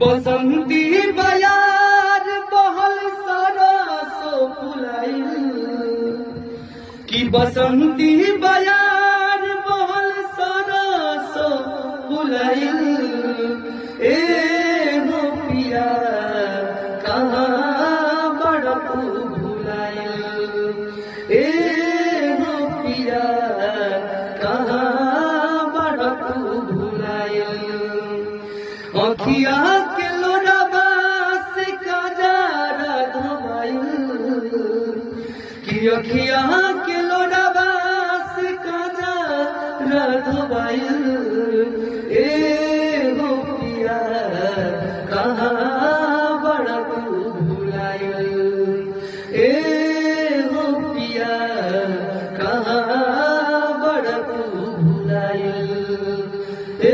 बसंती बयार बहल सरस फुलाइल कि बसंती बयार बहल सरस फुलाइल ए हो पिया कहाँ बड़ तू भुलाइल ए हो पिया कहाँ बड़ तू भुलाइल अखिया के लोराबा से काजरा धोबाइल कि अखिया के लोराबा से काजरा धोबाइल